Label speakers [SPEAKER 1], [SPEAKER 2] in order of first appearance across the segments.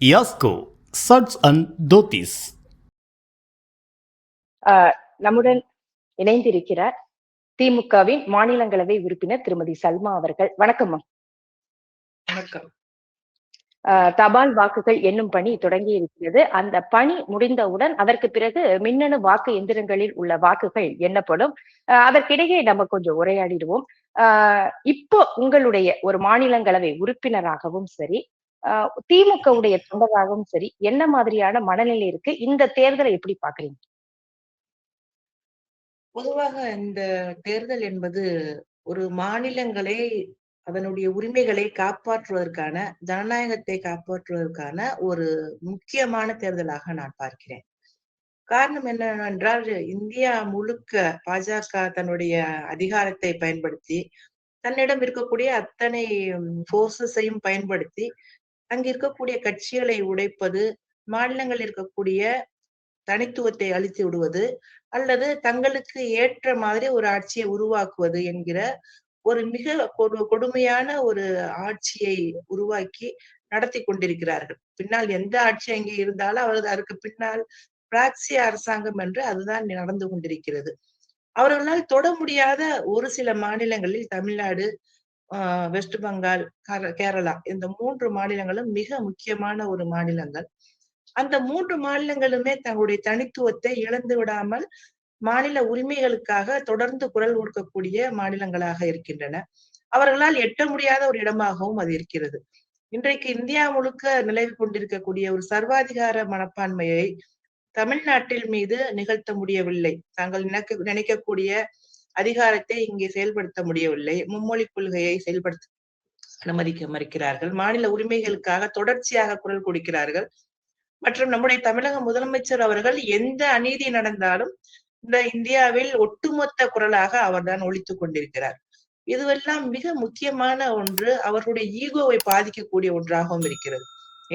[SPEAKER 1] Yasco shirts and dhotis.
[SPEAKER 2] நம்முடன் இணைந்திருக்கிறார் திமுகவின் மாநிலங்களவை உறுப்பினர் திருமதி சல்மா அவர்கள். வணக்கம்.
[SPEAKER 3] வணக்கம்.
[SPEAKER 2] தபால் வாக்குகள் எண்ணும் பணி தொடங்கி இருக்கிறது. அந்த பணி முடிந்தவுடன் அதற்கு பிறகு மின்னணு வாக்கு எந்திரங்களில் உள்ள வாக்குகள் எண்ணப்படும். அதற்கிடையே நம்ம கொஞ்சம் உரையாடிடுவோம். இப்போ உங்களுடைய ஒரு மாநிலங்களவை உறுப்பினராகவும் சரி, திமுகவுடைய தொண்டராகவும் சரி, என்ன மாதிரியான மனநிலை இருக்கு? இந்த தேர்தலை எப்படி பாக்குறீங்க?
[SPEAKER 3] பொதுவாக இந்த தேர்தல் என்பது ஒரு மாநிலங்களை அதனுடைய உரிமைகளை காப்பாற்றுவதற்கான, ஜனநாயகத்தை காப்பாற்றுவதற்கான ஒரு முக்கியமான தேர்தலாக நான் பார்க்கிறேன். காரணம் என்னவென்றால், இந்தியா முழுக்க பாஜக தன்னுடைய அதிகாரத்தை பயன்படுத்தி, தன்னிடம் இருக்கக்கூடிய அத்தனை போர்சஸையும் பயன்படுத்தி, அங்க இருக்கக்கூடிய கட்சிகளை உடைப்பது, மாநிலங்களில் இருக்கக்கூடிய தனித்துவத்தை அழித்து விடுவது, அல்லது தங்களுக்கு ஏற்ற மாதிரி ஒரு ஆட்சியை உருவாக்குவது என்கிற ஒரு மிக கொடுமையான ஒரு ஆட்சியை உருவாக்கி நடத்தி கொண்டிருக்கிறார்கள். பின்னால் எந்த ஆட்சி அங்கே இருந்தாலும் அதற்கு பின்னால் பிராக்சி அரசாங்கம் என்று அதுதான் நடந்து கொண்டிருக்கிறது. அவர்களால் தொட முடியாத ஒரு சில மாநிலங்களில் தமிழ்நாடு, வெஸ்ட் பெங்கால், கேரளா இந்த 3 மாநிலங்களும் மிக முக்கியமான ஒரு மாநிலங்கள். அந்த 3 மாநிலங்களுமே தங்களுடைய தனித்துவத்தை இழந்து விடாமல் மாநில உரிமைகளுக்காக தொடர்ந்து குரல் கொடுக்கக்கூடிய மாநிலங்களாக இருக்கின்றன. அவர்களால் எட்ட முடியாத ஒரு இடமாகவும் அது இருக்கிறது. இன்றைக்கு இந்தியா முழுக்க நிலவி கொண்டிருக்கக்கூடிய ஒரு சர்வாதிகார மனப்பான்மையை தமிழ்நாட்டில் மீது நிகழ்த்த முடியவில்லை. தாங்கள் நினைக்கக்கூடிய அதிகாரத்தை இங்கே செயல்படுத்த முடியவில்லை. மும்மொழி கொள்கையை செயல்படுத்த அனுமதிக்க மறுக்கிறார்கள். மாநில உரிமைகளுக்காக தொடர்ச்சியாக குரல் கொடுக்கிறார்கள். மற்றும் நம்முடைய தமிழக முதலமைச்சர் அவர்கள் எந்த அநீதி நடந்தாலும் இந்த இந்தியாவில் ஒட்டுமொத்த குரலாக அவர்தான் ஒலித்துக் கொண்டிருக்கிறார். இதுவெல்லாம் மிக முக்கியமான ஒன்று. அவர்களுடைய ஈகோவை பாதிக்கக்கூடிய ஒன்றாகவும் இருக்கிறது.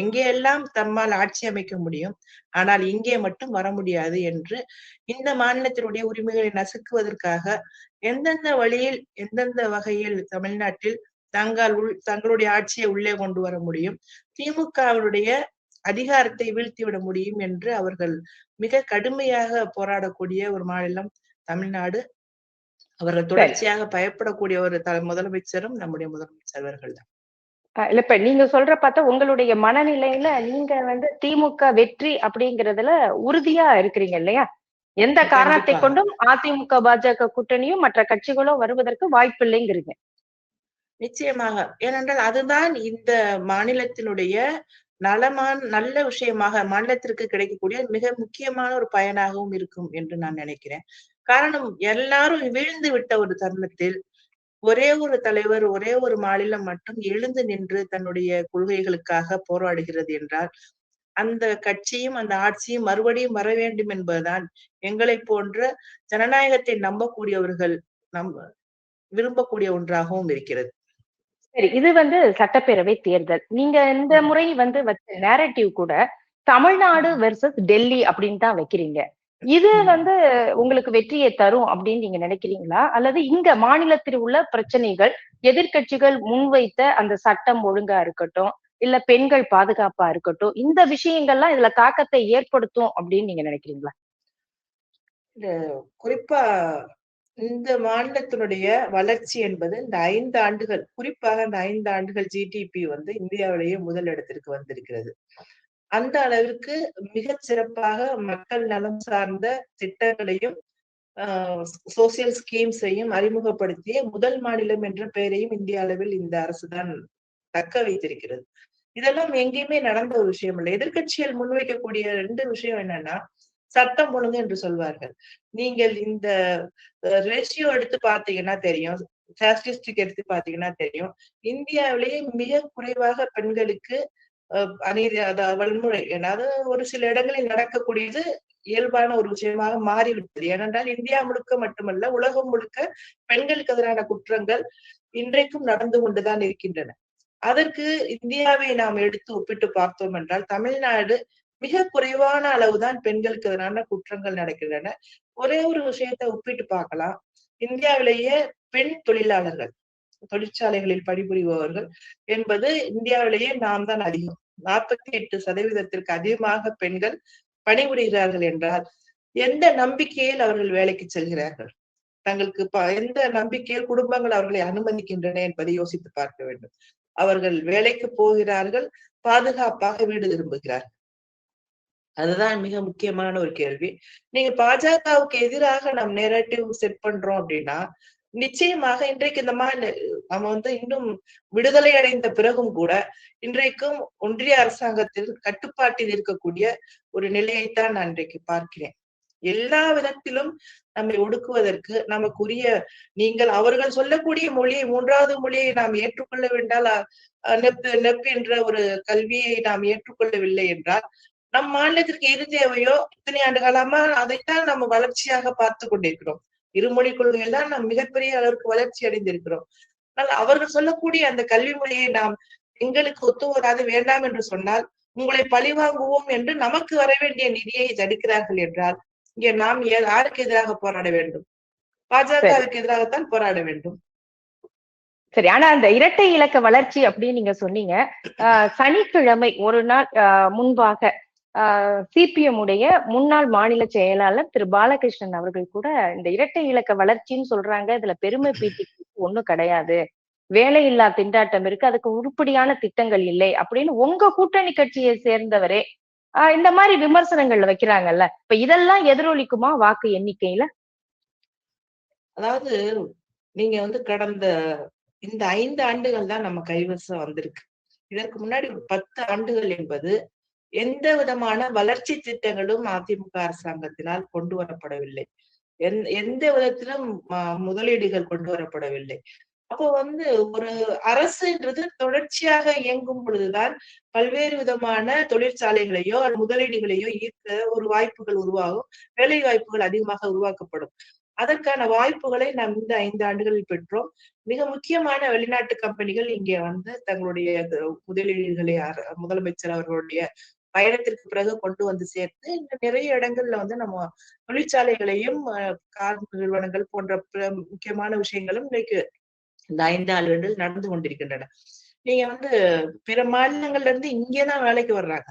[SPEAKER 3] எங்கே எல்லாம் தம்மால் ஆட்சி அமைக்க முடியும், ஆனால் இங்கே மட்டும் வர முடியாது என்று இந்த மாநிலத்தினுடைய உரிமைகளை நசுக்குவதற்காக எந்தெந்த வழியில், எந்தெந்த வகையில் தமிழ்நாட்டில் தங்களுடைய ஆட்சியை உள்ளே கொண்டு வர முடியும், திமுகவினுடைய அதிகாரத்தை வீழ்த்திவிட முடியும் என்று அவர்கள் மிக கடுமையாக போராடக்கூடிய ஒரு மாநிலம் தமிழ்நாடு. அவர்கள் தொடர்ச்சியாக பயப்படக்கூடிய ஒரு முதலமைச்சரும் நம்முடைய முதலமைச்சர் அவர்கள் தான்.
[SPEAKER 2] இல்ல, இப்ப நீங்க சொல்ற பார்த்தா உங்களுடைய மனநிலையில நீங்க திமுக வெற்றி அப்படிங்கறதுல உறுதியா இருக்கிறீங்க இல்லையா? எந்த காரணத்தை கொண்டும் அதிமுக பாஜக கூட்டணியும் மற்ற கட்சிகளும் வருவதற்கு வாய்ப்பு இல்லைங்கிறீங்க.
[SPEAKER 3] நிச்சயமாக. ஏனென்றால் அதுதான் இந்த மாநிலத்தினுடைய நல்ல விஷயமாக மாநிலத்திற்கு கிடைக்கக்கூடிய மிக முக்கியமான ஒரு பயனாகவும் இருக்கும் என்று நான் நினைக்கிறேன். காரணம், எல்லாரும் வீழ்ந்து விட்ட ஒரு தருணத்தில் ஒரே ஒரு தலைவர், ஒரே ஒரு மாநிலம் மட்டும் எழுந்து நின்று தன்னுடைய கொள்கைகளுக்காக போராடுகிறது என்றால், அந்த கட்சியும் அந்த ஆட்சியும் மறுபடியும் வர வேண்டும் என்பதுதான் எங்களை போன்ற ஜனநாயகத்தை நம்பக்கூடியவர்கள் விரும்பக்கூடிய ஒன்றாகவும் இருக்கிறது.
[SPEAKER 2] சரி, இது சட்டப்பேரவை தேர்தல். நீங்க இந்த முறை வச்ச நேரட்டிவ் கூட தமிழ்நாடு வெர்சஸ் டெல்லி அப்படின்னு தான் வைக்கிறீங்க. இது உங்களுக்கு வெற்றியை தரும் அப்படின்னு நீங்க நினைக்கிறீங்களா? அல்லது இங்க மாநிலத்தில் உள்ள பிரச்சனைகள், எதிர்கட்சிகள் முன்வைத்த அந்த சட்டம் ஒழுங்கா இருக்கட்டும், இல்ல பெண்கள் பாதுகாப்பா இருக்கட்டும், இந்த விஷயங்கள்லாம் இதுல தாக்கத்தை ஏற்படுத்தும் அப்படின்னு நீங்க நினைக்கிறீங்களா?
[SPEAKER 3] குறிப்பா இந்த மாநிலத்தினுடைய வளர்ச்சி என்பது இந்த 5 ஆண்டுகள், குறிப்பாக இந்த 5 ஆண்டுகள் ஜிடிபி இந்தியாவிலேயே முதல் இடத்திற்கு வந்திருக்கிறது. அந்த அளவிற்கு மிகச் சிறப்பாக மக்கள் நலம் சார்ந்த திட்டங்களையும் சோசியல் ஸ்கீம்ஸையும் அறிமுகப்படுத்திய முதல் மாநிலம் என்ற பெயரையும் இந்திய அளவில் இந்த அரசுதான் தக்க வைத்திருக்கிறது. இதெல்லாம் எங்கேயுமே நடந்த ஒரு விஷயம் இல்லை. எதிர்கட்சிகள் முன்வைக்கக்கூடிய 2 விஷயம் என்னன்னா, சட்டம் ஒழுங்கு என்று சொல்வார்கள். நீங்கள் இந்த ரேஷியோ எடுத்து பார்த்தீங்கன்னா தெரியும், ஸ்டாட்டிஸ்டிக் எடுத்து பார்த்தீங்கன்னா தெரியும், இந்தியாவிலேயே மிக குறைவாக பெண்களுக்கு அநீதி, வன்முறை, அதாவது ஒரு சில இடங்களில் நடக்கக்கூடியது இயல்பான ஒரு விஷயமாக மாறிவிட்டது. ஏனென்றால் இந்தியா முழுக்க மட்டுமல்ல, உலகம் முழுக்க பெண்களுக்கு எதிரான குற்றங்கள் இன்றைக்கும் நடந்து கொண்டுதான் இருக்கின்றன. அதற்கு இந்தியாவை நாம் எடுத்து ஒப்பிட்டு பார்த்தோம் என்றால், தமிழ்நாடு மிக குறைவான அளவுதான் பெண்களுக்கு எதிரான குற்றங்கள் நடக்கின்றன. ஒரே ஒரு விஷயத்தை ஒப்பிட்டு பார்க்கலாம். இந்தியாவிலேயே பெண் தொழிலாளர்கள், தொழிற்சாலைகளில் பணிபுரிபவர்கள் என்பது இந்தியாவிலேயே நாம் தான் அதிகம். 48% அதிகமாக பெண்கள் பணிபுரிகிறார்கள் என்றால் எந்த நம்பிக்கையில் அவர்கள் வேலைக்கு செல்கிறார்கள்? தங்களுக்கு எந்த நம்பிக்கையில் குடும்பங்கள் அவர்களை அனுமதிக்கின்றன என்பதை யோசித்து பார்க்க வேண்டும். அவர்கள் வேலைக்கு போகிறார்கள், பாதுகாப்பாக வீடு திரும்புகிறார்கள். அதுதான் மிக முக்கியமான ஒரு கேள்வி. நீங்க பாஜகவுக்கு எதிராக நாம் நேரேட்டிவ் செட் பண்றோம் அப்படின்னா, நிச்சயமாக இன்றைக்கு இந்த மாதிரி நம்ம வந்து இன்னும் விடுதலை அடைந்த பிறகும் கூட இன்றைக்கும் ஒன்றிய அரசாங்கத்தில் கட்டுப்பாட்டில் இருக்கக்கூடிய ஒரு நிலையைத்தான் நான் இன்றைக்கு பார்க்கிறேன். எல்லா விதத்திலும் நம்மை ஒடுக்குவதற்கு நமக்குரிய நீங்கள் அவர்கள் சொல்லக்கூடிய மொழியை 3வது மொழியை நாம் ஏற்றுக்கொள்ள வேண்டால் நெப் என்ற ஒரு கல்வியை நாம் ஏற்றுக்கொள்ளவில்லை என்றால் நம் மாநிலத்திற்கு எது தேவையோ இத்தனை ஆண்டு காலமா அதைத்தான் நம்ம வளர்ச்சியாக பார்த்து கொண்டிருக்கிறோம். இருமொழி கொள்கையில் தான் நாம் மிகப்பெரிய அளவுக்கு வளர்ச்சி அடைந்திருக்கிறோம். ஆனால் அவர்கள் சொல்லக்கூடிய அந்த கல்வி முறையை நாம் எங்களுக்கு ஒத்து வராது வேண்டாம் என்று சொன்னால் உங்களை பழிவாங்குவோம் என்று நமக்கு வர வேண்டிய நிதியை தடுக்கிறார்கள் என்றால் இங்கே நாம் யாருக்கு எதிராக போராட வேண்டும்? பாஜகவுக்கு எதிராகத்தான் போராட வேண்டும்.
[SPEAKER 2] சரி. ஆனா அந்த இரட்டை இலக்க வளர்ச்சி அப்படின்னு நீங்க சொன்னீங்க. சனிக்கிழமை ஒரு நாள் முன்பாக சிபிஎம் உடைய முன்னாள் மாநில செயலாளர் திரு பாலகிருஷ்ணன் அவர்கள் கூட இந்த இரட்டை இலக்க வளர்ச்சின்னு சொல்றாங்க, இதுல பெருமை பீட்டிக்கு ஒண்ணும் கிடையாது, வேலையில்லா திண்டாட்டம் இருக்கு, அதுக்கு உருப்படியான திட்டங்கள் இல்லை அப்படின்னு உங்க கூட்டணி கட்சியை சேர்ந்தவரே இந்த மாதிரி விமர்சனங்கள் வைக்கிறாங்கல்ல. இப்ப இதெல்லாம் எதிரொலிக்குமா வாக்கு எண்ணிக்கையில?
[SPEAKER 3] அதாவது நீங்க வந்து கடந்த இந்த 5 ஆண்டுகள் தான் நம்ம கைவசம் வந்திருக்கு. இதற்கு முன்னாடி ஒரு 10 ஆண்டுகள் என்பது எந்த விதமான வளர்ச்சி திட்டங்களும் அதிமுக அரசாங்கத்தினால் கொண்டு வரப்படவில்லை. எந்த விதத்திலும் முதலீடுகள் கொண்டு வரப்படவில்லை. அப்போ வந்து ஒரு அரசுன்றது தொடர்ச்சியாக இயங்கும் பொழுதுதான் பல்வேறு விதமான தொழிற்சாலைகளையோ முதலீடுகளையோ ஈர்க்க ஒரு வாய்ப்புகள் உருவாகும், வேலை வாய்ப்புகள் அதிகமாக உருவாக்கப்படும். அதற்கான வாய்ப்புகளை நாம் இந்த 5 ஆண்டுகளில் பெற்றோம். மிக முக்கியமான வெளிநாட்டு கம்பெனிகள் இங்கே வந்து தங்களுடைய முதலீடுகளை முதலமைச்சர் அவர்களுடைய பயணத்திற்கு பிறகு கொண்டு வந்து சேர்த்து இன்னும் நிறைய இடங்கள்ல வந்து நம்ம தொழிற்சாலைகளையும் கார் நிறுவனங்கள் போன்ற முக்கியமான விஷயங்களும் இன்னைக்கு இந்த 5 ஆண்டுகள் நடந்து கொண்டிருக்கின்றன. நீங்க வந்து பிற மாநிலங்கள்ல இருந்து இங்கேதான் வேலைக்கு வர்றாங்க.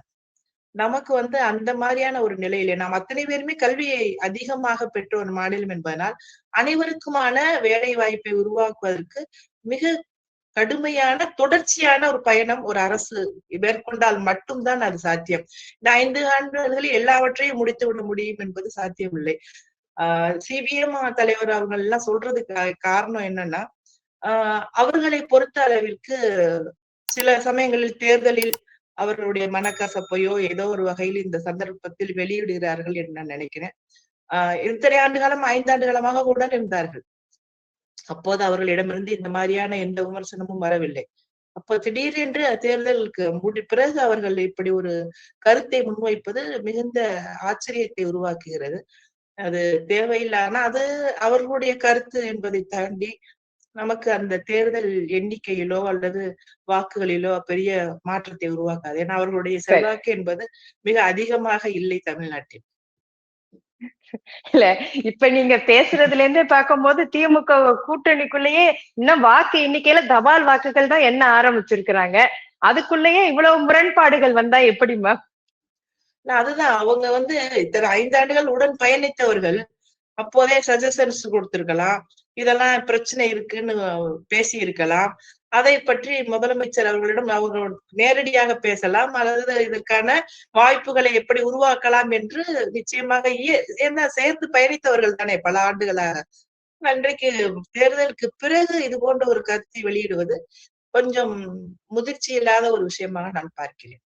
[SPEAKER 3] நமக்கு வந்து அந்த மாதிரியான ஒரு நிலையில நாம் அத்தனை பேருமே கல்வியை அதிகமாக பெற்ற ஒரு மாநிலம் என்பதனால் அனைவருக்குமான வேலை வாய்ப்பை உருவாக்குவதற்கு மிக கடுமையான தொடர்ச்சியான ஒரு பயணம் ஒரு அரசு மேற்கொண்டால் மட்டும்தான் அது சாத்தியம். இந்த 5 ஆண்டுகளில் எல்லாவற்றையும் முடித்து விட முடியும் என்பது சாத்தியமில்லை. சிபிஎம் தலைவர் அவங்க எல்லாம் சொல்றதுக்கு காரணம் என்னன்னா, அவர்களை பொறுத்த அளவிற்கு சில சமயங்களில் தேர்தலில் அவர்களுடைய மனக்கசப்பையோ ஏதோ ஒரு வகையில் இந்த சந்தர்ப்பத்தில் வெளியிடுகிறார்கள் என்று நான் நினைக்கிறேன். இத்தனை ஆண்டு காலம் 5 ஆண்டு காலமாக கூட இருந்தார்கள். அப்போது அவர்களிடமிருந்து இந்த மாதிரியான எந்த விமர்சனமும் வரவில்லை. அப்போ திடீரென்று தேர்தலுக்கு பிறகு அவர்கள் இப்படி ஒரு கருத்தை முன்வைப்பது மிகுந்த ஆச்சரியத்தை உருவாக்குகிறது. அது தேவையில்லை. ஆனா அது அவர்களுடைய கருத்து என்பதை தாண்டி நமக்கு அந்த தேர்தல் எண்ணிக்கையிலோ அல்லது வாக்குகளிலோ பெரிய மாற்றத்தை உருவாக்காது. ஏன்னா அவர்களுடைய செல்வாக்கு என்பது மிக அதிகமாக இல்லை தமிழ்நாட்டில்.
[SPEAKER 2] இல்ல இப்ப நீங்க பேசுறதுல இருந்தே பார்க்கும்போது திமுக கூட்டணிக்குள்ளேயே இன்னும் வாக்கு எண்ணிக்கையில தபால் வாக்குகள் தான் எண்ண ஆரம்பிச்சிருக்கிறாங்க. அதுக்குள்ளேயே இவ்வளவு முரண்பாடுகள் வந்தா எப்படிமா?
[SPEAKER 3] அதுதான் அவங்க வந்து இத்தனை 5 ஆண்டுகள் உடன் பயணித்தவர்கள் அப்போதே சஜஷன்ஸ் கொடுத்திருக்கலாம், இதெல்லாம் பிரச்சனை இருக்குன்னு பேசி இருக்கலாம். அதை பற்றி முதலமைச்சர் அவர்களிடம் அவர்கள் நேரடியாக பேசலாம், அல்லது இதற்கான வாய்ப்புகளை எப்படி உருவாக்கலாம் என்று நிச்சயமாக ஏன்னா சேர்ந்து பயணித்தவர்கள் தானே பல ஆண்டுகளாக. அன்றைக்கு தேர்தலுக்கு பிறகு இது போன்ற ஒரு கருத்தை வெளியிடுவது கொஞ்சம் முதிர்ச்சி இல்லாத ஒரு விஷயமாக நான் பார்க்கிறேன்.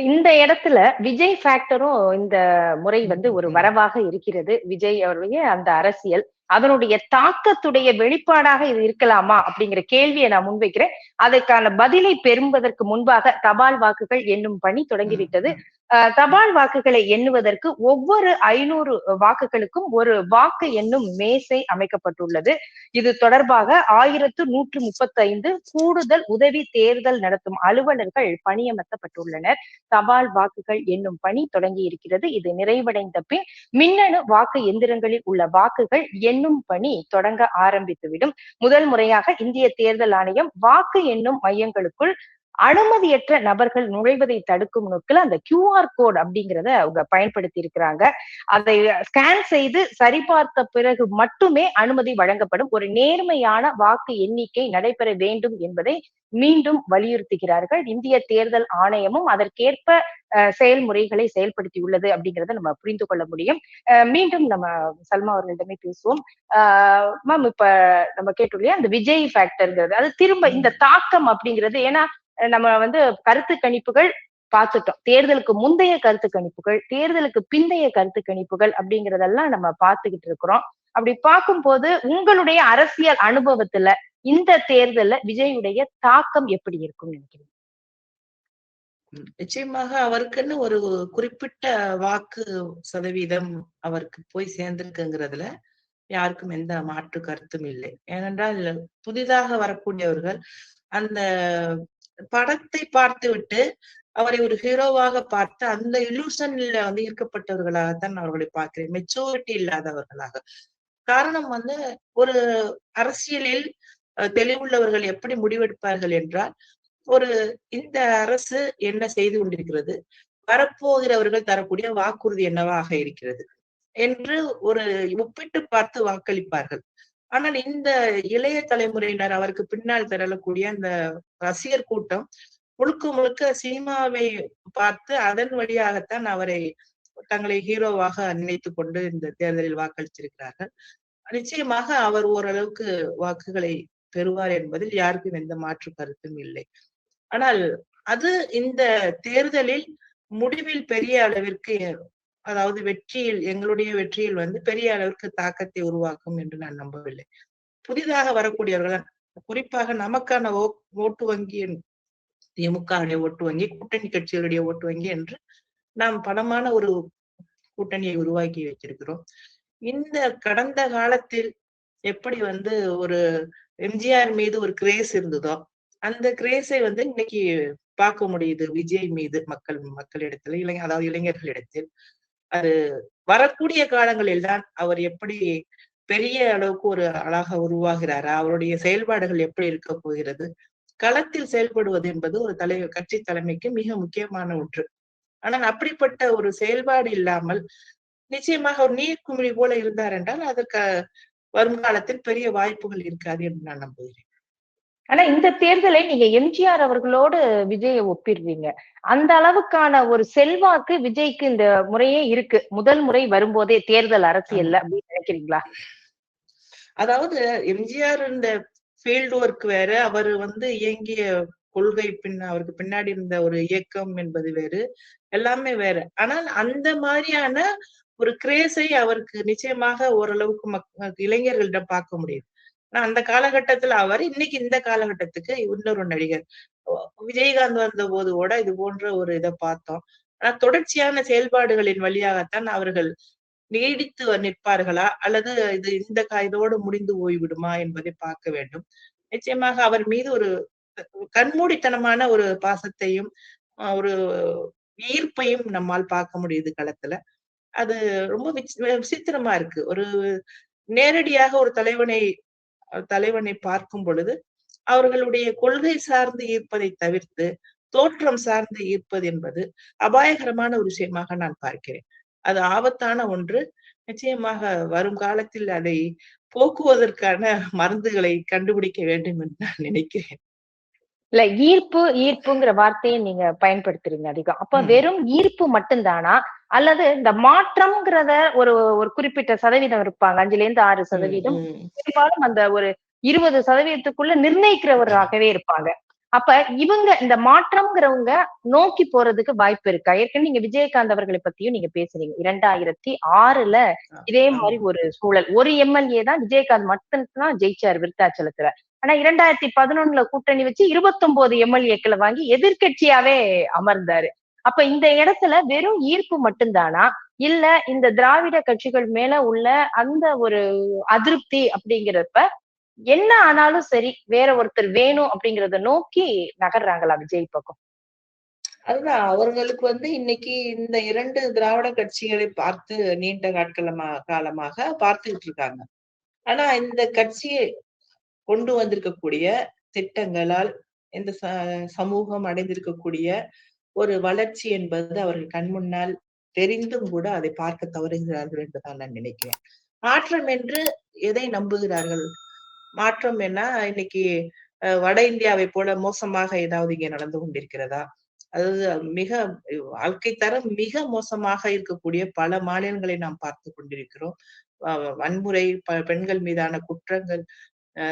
[SPEAKER 2] இந்த இடத்துல விஜய் ஃபேக்டரும் இந்த முறை வந்து ஒரு வரவாக இருக்கிறது. விஜய் அவருடைய அந்த அரசியல் அதனுடைய தாக்கத்துடைய வெளிப்பாடாக இது இருக்கலாமா அப்படிங்கிற கேள்வியை நான் முன்வைக்கிறேன். அதற்கான பதிலை பெறுவதற்கு முன்பாக தபால் வாக்குகள் எண்ணும் பணி தொடங்கிவிட்டது. தபால் வாக்குகளை எண்ணுவதற்கு ஒவ்வொரு 500 வாக்குகளுக்கும் ஒரு வாக்கு எண்ணும் மேசை அமைக்கப்பட்டுள்ளது. இது தொடர்பாக 1135 கூடுதல் உதவி தேர்தல் நடத்தும் அலுவலர்கள் பணியமர்த்தப்பட்டுள்ளனர். தபால் வாக்குகள் எண்ணும் பணி தொடங்கி இருக்கிறது. இது நிறைவடைந்த பின் மின்னணு வாக்கு எந்திரங்களில் உள்ள வாக்குகள் எண்ணும் பணி தொடங்க ஆரம்பித்துவிடும். முதல் முறையாக இந்திய தேர்தல் ஆணையம் வாக்கு எண்ணும் மையங்களுக்குள் அனுமதியற்ற நபர்கள் நுழைவதை தடுக்கும் நோக்கில் அந்த QR கோட் அப்படிங்கிறத அவங்க பயன்படுத்தி இருக்கிறாங்க. அதை ஸ்கேன் செய்து சரிபார்த்த பிறகு மட்டுமே அனுமதி வழங்கப்படும். ஒரு நேர்மையான வாக்கு எண்ணிக்கை நடைபெற வேண்டும் என்பதை மீண்டும் வலியுறுத்துகிறார்கள். இந்திய தேர்தல் ஆணையமும் அதற்கேற்ப செயல்முறைகளை செயல்படுத்தியுள்ளது அப்படிங்கிறத நம்ம புரிந்து கொள்ள முடியும். மீண்டும் நம்ம சல்மா அவர்களிடமே பேசுவோம். மேம், இப்ப நம்ம கேட்டோம் இல்லையா அந்த விஜய் ஃபேக்டர்ங்கிறது, அது திரும்ப இந்த தாக்கம் அப்படிங்கிறது, ஏன்னா நம்ம வந்து கருத்து கணிப்புகள் பார்த்துட்டோம். தேர்தலுக்கு முந்தைய கருத்து கணிப்புகள், தேர்தலுக்கு பிந்தைய கருத்து கணிப்புகள் அப்படிங்கறதெல்லாம் நம்ம பார்த்துக்கிட்டு இருக்கிறோம். அப்படி பார்க்கும்போது உங்களுடைய அரசியல் அனுபவத்துல இந்த தேர்தல்ல விஜயுடைய தாக்கம் எப்படி இருக்கும் நினைக்கிறீங்க?
[SPEAKER 3] நிச்சயமாக அவருக்குன்னு ஒரு குறிப்பிட்ட வாக்கு சதவீதம் அவருக்கு போய் சேர்ந்திருக்குங்கிறதுல யாருக்கும் எந்த மாற்று கருத்தும் இல்லை. ஏனென்றால் புதிதாக வரக்கூடியவர்கள் அந்த படத்தை பார்த்துவிட்டு அவரை ஒரு ஹீரோவாக பார்த்து அந்த இலூஷன்ல வந்து ஈர்க்கப்பட்டவர்களாகத்தான் அவர்களை பார்க்கிறேன். மெச்சூரிட்டி இல்லாதவர்களாக. காரணம் வந்து ஒரு அரசியலில் தெளிவுள்ளவர்கள் எப்படி முடிவெடுப்பார்கள் என்றால், ஒரு இந்த அரசு என்ன செய்து கொண்டிருக்கிறது, வரப்போகிறவர்கள் தரக்கூடிய வாக்குறுதி என்னவாக இருக்கிறது என்று ஒரு ஒப்பிட்டு பார்த்து வாக்களிப்பார்கள். ஆனால் இந்த இளைய தலைமுறையினர், அவருக்கு பின்னால் திரளக்கூடிய அந்த ரசிகர் கூட்டம் முழுக்க முழுக்க சினிமாவை பார்த்து அதன் வழியாகத்தான் அவரை தங்களை ஹீரோவாக நினைத்துக் கொண்டு இந்த தேர்தலில் வாக்களித்திருக்கிறார்கள். நிச்சயமாக அவர் ஓரளவுக்கு வாக்குகளை பெறுவார் என்பதில் யாருக்கும் எந்த மாற்று கருத்தும் இல்லை. ஆனால் அது இந்த தேர்தலில் முடிவில் பெரிய அளவிற்கு, அதாவது எங்களுடைய வெற்றியில் வந்து பெரிய அளவிற்கு தாக்கத்தை உருவாக்கும் என்று நான் நம்பவில்லை. புதிதாக வரக்கூடியவர்கள், குறிப்பாக நமக்கான ஓட்டு வங்கி, திமுகவுடைய ஓட்டு வங்கி, கூட்டணி கட்சிகளுடைய ஓட்டு வங்கி என்று நாம் பலமான ஒரு கூட்டணியை உருவாக்கி வைத்திருக்கிறோம். இந்த கடந்த காலத்தில் எப்படி வந்து ஒரு எம்ஜிஆர் மீது ஒரு கிரேஸ் இருந்ததோ, அந்த கிரேஸை வந்து இன்னைக்கு பார்க்க முடியுது விஜய் மீது மக்களிடத்தில், அதாவது இளைஞர்களிடத்தில். அது வரக்கூடிய காலங்களில் தான் அவர் எப்படி பெரிய அளவுக்கு ஒரு ஆளாக உருவாகிறாரா, அவருடைய செயல்பாடுகள் எப்படி இருக்க போகிறது. களத்தில் செயல்படுவது என்பது ஒரு கட்சி தலைமைக்கு மிக முக்கியமான ஒன்று. ஆனால் அப்படிப்பட்ட ஒரு செயல்பாடு இல்லாமல் நிச்சயமாக ஒரு நீர்க்குமிழி போல இருந்தார் என்றால் அதற்கு வருங்காலத்தில் பெரிய வாய்ப்புகள் இருக்காது என்று நான் நம்புகிறேன்.
[SPEAKER 2] ஆனா இந்த தேர்தலை நீங்க எம்ஜிஆர் அவர்களோடு விஜயை ஒப்பிடுறீங்க. அந்த அளவுக்கான ஒரு செல்வாக்கு விஜய்க்கு இந்த முறையே இருக்கு, முதல் முறை வரும்போதே தேர்தல் அரசியல்ல அப்படின்னு நினைக்கிறீங்களா?
[SPEAKER 3] அதாவது எம்ஜிஆர் இந்த ஃபீல்டு ஒர்க் வேற, அவர் வந்து இயங்கிய கொள்கை அவருக்கு பின்னாடி இருந்த ஒரு இயக்கம் என்பது வேறு, எல்லாமே வேற. ஆனால் அந்த மாதிரியான ஒரு கிரேஸை அவருக்கு நிச்சயமாக ஓரளவுக்கு இளைஞர்களிடம் பார்க்க முடியுது. ஆனா அந்த காலகட்டத்துல அவர், இன்னைக்கு இந்த காலகட்டத்துக்கு இன்னொரு நடிகர் விஜயகாந்த் வந்த போது கூட இது போன்ற ஒரு இதை பார்த்தோம். ஆனா தொடர்ச்சியான செயல்பாடுகளின் வழியாகத்தான் அவர்கள் நீடித்து நிற்பார்களா, அல்லது இந்த இதோடு முடிந்து போய்விடுமா என்பதை பார்க்க வேண்டும். நிச்சயமாக அவர் மீது ஒரு கண்மூடித்தனமான ஒரு பாசத்தையும் ஒரு ஈர்ப்பையும் நம்மால் பார்க்க முடியுது களத்துல. அது ரொம்ப விசித்திரமா இருக்கு. ஒரு நேரடியாக ஒரு தலைவனை பார்க்கும் பொழுது அவர்களுடைய கொள்கை சார்ந்து ஈர்ப்பதை தவிர்த்து தோற்றம் சார்ந்து ஈர்ப்பது என்பது அபாயகரமான ஒரு விஷயமாக நான் பார்க்கிறேன். அது ஆபத்தான ஒன்று. நிச்சயமாக வரும் காலத்தில் அதை போக்குவதற்கான மருந்துகளை கண்டுபிடிக்க வேண்டும் என்று நான் நினைக்கிறேன்.
[SPEAKER 2] இல்ல, ஈர்ப்புங்கிற வார்த்தையை நீங்க பயன்படுத்துறீங்க அதிகம். அப்ப வெறும் ஈர்ப்பு மட்டும்தானா, அல்லது இந்த மாற்றம்ங்கிறத ஒரு ஒரு குறிப்பிட்ட சதவீதம் இருப்பாங்க, 5-6%. பெரும்பாலும் அந்த ஒரு 20%க்குள்ள நிர்ணயிக்கிறவராகவே இருப்பாங்க. அப்ப இவங்க இந்த மாற்றம்ங்கிறவங்க நோக்கி போறதுக்கு வாய்ப்பு இருக்கா? ஏற்கனவே நீங்க விஜயகாந்த் அவர்களை பத்தியும் நீங்க பேசுறீங்க. 2006ல இதே மாதிரி ஒரு சூழல். ஒரு எம்எல்ஏ தான், விஜயகாந்த் மட்டும்தான் ஜெயிச்சார் விருத்தாச்சலத்துல. ஆனா 2011ல கூட்டணி வச்சு 29 எம்எல்ஏக்களை வாங்கி எதிர்கட்சியாவே அமர்ந்தாரு. அப்ப இந்த இடத்துல வெறும் ஈர்ப்பு மட்டும்தானா, இல்ல இந்த திராவிட கட்சிகள் மேல உள்ள அந்த ஒரு அதிருப்தி அப்படிங்கிறப்ப என்ன ஆனாலும் சரி வேற ஒருத்தர் வேணும் அப்படிங்கறத நோக்கி நகர்றாங்களா விஜய் பக்கம்?
[SPEAKER 3] அதுதான் அவர்களுக்கு வந்து இன்னைக்கு இந்த 2 திராவிட கட்சிகளை பார்த்து நீண்ட காலமாக பார்த்துக்கிட்டு இருக்காங்க. ஆனா இந்த கட்சியை கொண்டு வந்திருக்கக்கூடிய திட்டங்களால் இந்த சமூகம் அடைந்திருக்கக்கூடிய ஒரு வளர்ச்சி என்பது அவர்கள் கண் முன்னால் தெரிந்தும் கூட அதை பார்க்க தவறுகிறார்கள் என்றுதான் நான் நினைக்கிறேன். மாற்றம் என்று எதை நம்புகிறார்கள்? மாற்றம் என்ன இன்னைக்கு வட இந்தியாவைப் போல மோசமாக ஏதாவது இங்கே நடந்து கொண்டிருக்கிறதா? அதாவது மிக வாழ்க்கை தரம் மிக மோசமாக இருக்கக்கூடிய பல மாநிலங்களை நாம் பார்த்துக் கொண்டிருக்கிறோம். அ வன்முறை, பெண்கள் மீதான குற்றங்கள், அ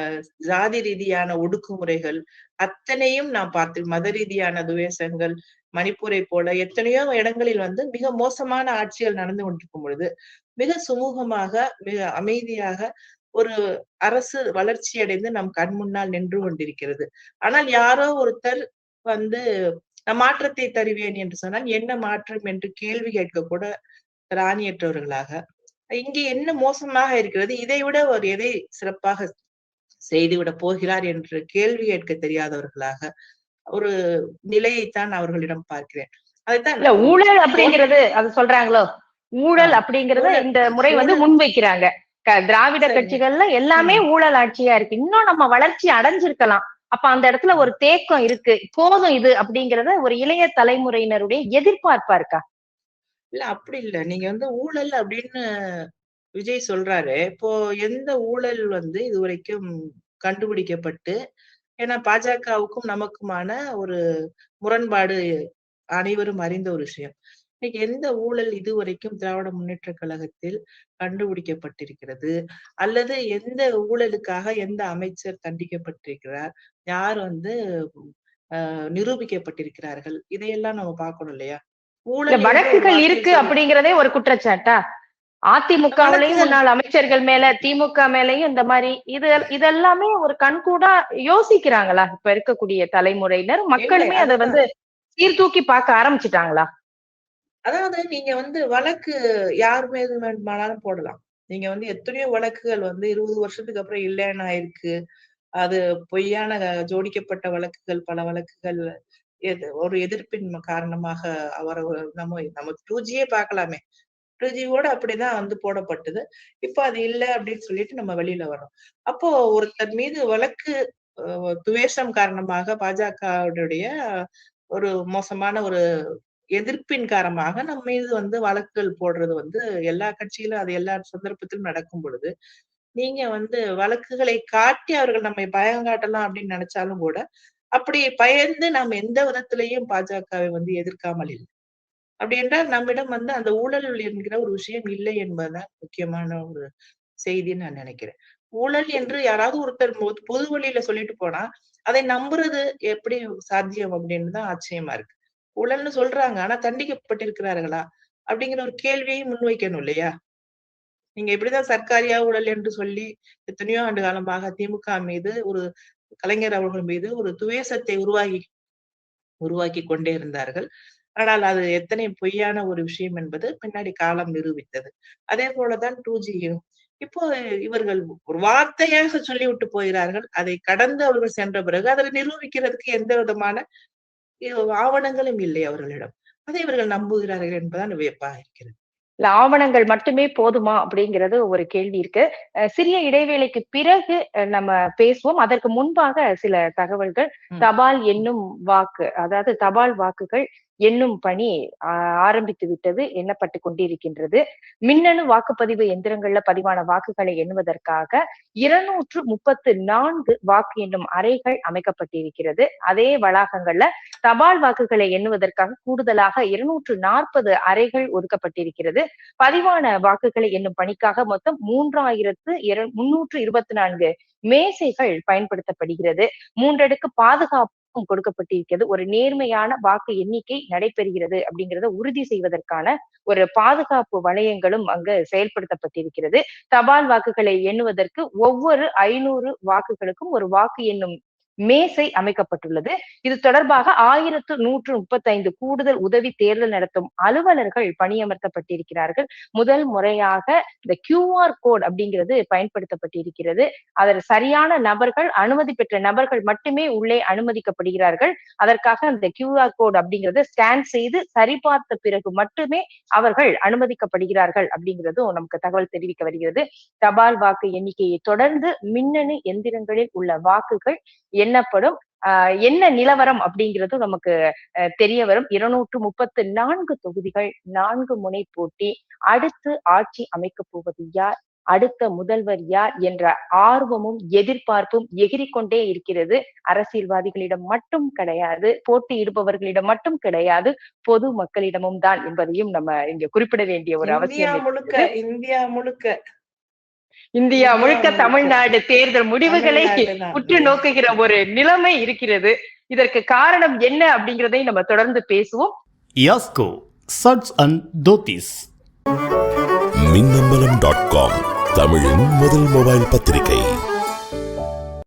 [SPEAKER 3] ஜாதி ரீதியான ஒடுக்குமுறைகள் அத்தனையும் நாம் மத ரீதியான துவேஷங்கள், மணிப்பூரை போல எத்தனையோ இடங்களில் வந்து மிக மோசமான ஆட்சிகள் நடந்து கொண்டிருக்கும் பொழுது, மிக சுமூகமாக, மிக அமைதியாக ஒரு அரசு வளர்ச்சி அடைந்து நம் கண் முன்னால் நின்று கொண்டிருக்கிறது. ஆனால் யாரோ ஒருத்தர் வந்து மாற்றத்தை தருவேன் என்று சொன்னால், என்ன மாற்றம் என்று கேள்வி கேட்க கூட திராணியற்றவர்களாக, இங்கே என்ன மோசமாக இருக்கிறது? இதைவிட ஒரு எதை சிறப்பாக செய்துவிடப் போகிறார் என்று கேள்வி கேட்க தெரியாதவர்களாக ஒரு நிலையைத்தான் அவர்களிடம் பார்க்கிறேன். அதைத்தான்
[SPEAKER 2] இல்ல ஊழல் அப்படிங்கிறது அது சொல்றாங்களோ? ஊழல் அப்படிங்கறத
[SPEAKER 3] ஊழல்
[SPEAKER 2] இந்த முறை வந்து
[SPEAKER 3] ஊழல்
[SPEAKER 2] முன்வைக்கிறாங்க. திராவிட
[SPEAKER 3] சரிங்க.
[SPEAKER 2] கட்சிகள்ல எல்லாமே ஊழல் ஆட்சியா இருக்கு. இன்னும் நம்ம வளர்ச்சி அடைஞ்சிருக்கலாம். அப்ப அந்த இடத்துல ஒரு தேக்கம் இருக்கு. போதும் இது அப்படிங்கறத ஒரு இளைய தலைமுறையினருடைய எதிர்பார்ப்பா இருக்கா?
[SPEAKER 3] இல்ல அப்படி இல்ல. நீங்க வந்து ஊழல் அப்படின்னு விஜய் சொல்றாரு. இப்போ எந்த ஊழல் வந்து இதுவரைக்கும் கண்டுபிடிக்கப்பட்டு ஏன்னா பாஜகவுக்கும் நமக்குமான ஒரு முரண்பாடு அனைவரும் அறிந்த ஒரு விஷயம். இன்னைக்கு எந்த ஊழல் இதுவரைக்கும் திராவிட முன்னேற்றக் கழகத்தில் கண்டுபிடிக்கப்பட்டிருக்கிறது? அல்லது எந்த ஊழலுக்காக எந்த அமைச்சர் தண்டிக்கப்பட்டிருக்கிறார்? யார் வந்து நிரூபிக்கப்பட்டிருக்கிறார்கள்? இதையெல்லாம் நம்ம பார்க்கணும் இல்லையா?
[SPEAKER 2] இல்ல
[SPEAKER 3] ஊழல் என்று ஒரு
[SPEAKER 2] வழக்குகள்
[SPEAKER 3] வார்த்தையை
[SPEAKER 2] இருக்கு
[SPEAKER 3] சொல்லி
[SPEAKER 2] அப்படிங்கறதே ஒரு குற்றச்சாட்டா? அதிமுகவிலையும்
[SPEAKER 3] வழக்குகள்
[SPEAKER 2] முன்னாள் அமைச்சர்கள் மேல, திமுக மேலயும் இந்த மாதிரி இதெல்லாமே ஒரு கண்கூடா யோசிக்கிறாங்களா? இப்ப இருக்கக்கூடிய தலைமுறையினர்,
[SPEAKER 3] இல்ல
[SPEAKER 2] மக்களுமே அத
[SPEAKER 3] அதுதான்.
[SPEAKER 2] வந்து சீர்தூக்கி பார்க்க ஆரம்பிச்சுட்டாங்களா?
[SPEAKER 3] அதாவது நீங்க வந்து வழக்கு யார் மீது வேண்டுமானாலும் போடலாம். நீங்க வந்து எத்தனையோ வழக்குகள் வந்து 20 வருஷத்துக்கு அப்புறம் இல்லைன்னு ஆயிருக்கு. அது பொய்யான ஜோடிக்கப்பட்ட வழக்குகள், பல வழக்குகள் ஒரு எதிர்ப்பின் காரணமாக அவர நம்ம நம்ம 2Gயே பார்க்கலாமே. 2G கூட அப்படிதான் வந்து போடப்பட்டது. இப்ப அது இல்ல அப்படின்னு சொல்லிட்டு நம்ம வெளியில வர்றோம். அப்போ ஒருத்தர் மீது வழக்கு துவேஷம் காரணமாக பாஜகவுடைய ஒரு மோசமான ஒரு எதிர்ப்பின் காரணமாக நம்ம மீது வந்து வழக்குகள் போடுறது வந்து எல்லா கட்சியிலும் அது எல்லா சந்தர்ப்பத்திலும் நடக்கும் பொழுது, நீங்க வந்து வழக்குகளை காட்டி அவர்கள் நம்மை பயங்காட்டலாம் அப்படின்னு நினைச்சாலும் கூட, அப்படி பயந்து நாம் எந்த விதத்திலேயும் பாஜகவை வந்து எதிர்க்காமல் இல்லை. அப்படி என்றால் நம்மிடம் வந்து அந்த ஊழல் என்கிற ஒரு விஷயம் இல்லை என்பதுதான் முக்கியமான ஒரு செய்தின்னு நான் நினைக்கிறேன். ஊழல் என்று யாராவது ஒருத்தர் பொது வழியில சொல்லிட்டு போனா, அதை நம்புறது எப்படி சாத்தியம் அப்படின்னு தான் ஆச்சரியமா இருக்கு. ஊழல்னு சொல்றாங்க. ஆனா தண்டிக்கப்பட்டிருக்கிறார்களா? அப்படிங்கிற ஒரு கேள்வியையும் முன்வைக்கணும் இல்லையா? நீங்க இப்படிதான் சர்க்காரியா ஊழல் என்று சொல்லி எத்தனையோ ஆண்டு காலமாக திமுக மீது ஒரு கலைஞர் அவர்கள் மீது ஒரு துவேஷத்தை உருவாக்கி கொண்டே இருந்தார்கள். ஆனால் அது எத்தனை பொய்யான ஒரு விஷயம் என்பது பின்னாடி காலம் நிரூபித்தது. அதே போலதான் 2Gயும். இப்போ இவர்கள் ஒரு வார்த்தையாக சொல்லிவிட்டு போகிறார்கள். அதை கடந்து அவர்கள் சென்ற பிறகு அதை நிரூபிக்கிறதுக்கு எந்த விதமான ஆவணங்களும் இல்லை அவர்களிடம். அதை இவர்கள் நம்புகிறார்கள் என்பதுதான் வியப்பாக இருக்கிறது.
[SPEAKER 2] இல்ல ஆவணங்கள் மட்டுமே போதுமா அப்படிங்கிறது ஒரு கேள்வி இருக்கு. சிறிய இடைவேளைக்கு பிறகு நம்ம பேசுவோம். அதற்கு முன்பாக சில தகவல்கள்.
[SPEAKER 3] ம்.
[SPEAKER 2] தபால் எண்ணும் வாக்கு, அதாவது தபால் வாக்குகள் எண்ணும் பணி ஆரம்பித்து விட்டது, எண்ணப்பட்டு கொண்டிருக்கின்றது. மின்னணு வாக்குப்பதிவு எந்திரங்கள்ல பதிவான வாக்குகளை எண்ணுவதற்காக 234 வாக்கு எண்ணும் அறைகள் அமைக்கப்பட்டிருக்கிறது. அதே வளாகங்கள்ல தபால் வாக்குகளை எண்ணுவதற்காக கூடுதலாக 240 அறைகள் ஒதுக்கப்பட்டிருக்கிறது. பதிவான வாக்குகளை எண்ணும் பணிக்காக மொத்தம் 3324 மேசைகள் பயன்படுத்தப்படுகிறது. 3 அடுக்கு பாதுகாப்பும் கொடுக்கப்பட்டிருக்கிறது. ஒரு நேர்மையான வாக்கு எண்ணிக்கை நடைபெறுகிறது அப்படிங்கிறத உறுதி செய்வதற்கான ஒரு பாதுகாப்பு வளையங்களும் அங்கு செயல்படுத்தப்பட்டிருக்கிறது. தபால் வாக்குகளை எண்ணுவதற்கு ஒவ்வொரு 500 வாக்குகளுக்கும் ஒரு வாக்கு எண்ணும் மேசை அமைக்கப்பட்டுள்ளது. இது தொடர்பாக 1135 கூடுதல் உதவி தேர்தல் நடத்தும் அலுவலர்கள் பணியமர்த்தப்பட்டிருக்கிறார்கள். முதல் முறையாக இந்த QR கோட் அப்படிங்கிறது பயன்படுத்தப்பட்டிருக்கிறது. அதில் சரியான நபர்கள், அனுமதி பெற்ற நபர்கள் மட்டுமே உள்ளே அனுமதிக்கப்படுகிறார்கள். அதற்காக அந்த QR கோட் அப்படிங்கறத ஸ்கேன் செய்து சரிபார்த்த பிறகு மட்டுமே அவர்கள் அனுமதிக்கப்படுகிறார்கள் அப்படிங்கிறதும் நமக்கு தகவல் தெரிவிக்க வருகிறது. தபால் வாக்கு எண்ணிக்கையை தொடர்ந்து மின்னணு எந்திரங்களில் உள்ள வாக்குகள் எண்ணப்படும். என்ன நிலவரம் அப்படிங்கிறதும் நமக்கு தெரிய வரும். 234 தொகுதிகள், 4 முனை போட்டி. அடுத்து ஆட்சி அமைக்கப் போவது யார், அடுத்த முதல்வர் யார் என்ற ஆர்வமும் எதிர்பார்ப்பும் எகிறிக்கொண்டே இருக்கிறது. அரசியல்வாதிகளிடம் மட்டும் கிடையாது, போட்டியிடுபவர்களிடம் மட்டும் கிடையாது, பொது மக்களிடமும் தான் என்பதையும் நம்ம இங்க குறிப்பிட வேண்டிய ஒரு அவசியம். இந்தியா முழுக்க தமிழ்நாடு தேர்தல் முடிவுகளை உற்று நோக்குகிற ஒரு நிலைமை இருக்கிறது. இதற்கு காரணம் என்ன அப்படிங்கிறதை நம்ம தொடர்ந்து பேசுவோம்.
[SPEAKER 1] யாஸ்கோ சட்ஸ் அண்ட் தோத்திஸ்.
[SPEAKER 4] மின்னம்பலம்.com தமிழின் முதல் மொபைல் பத்திரிகை.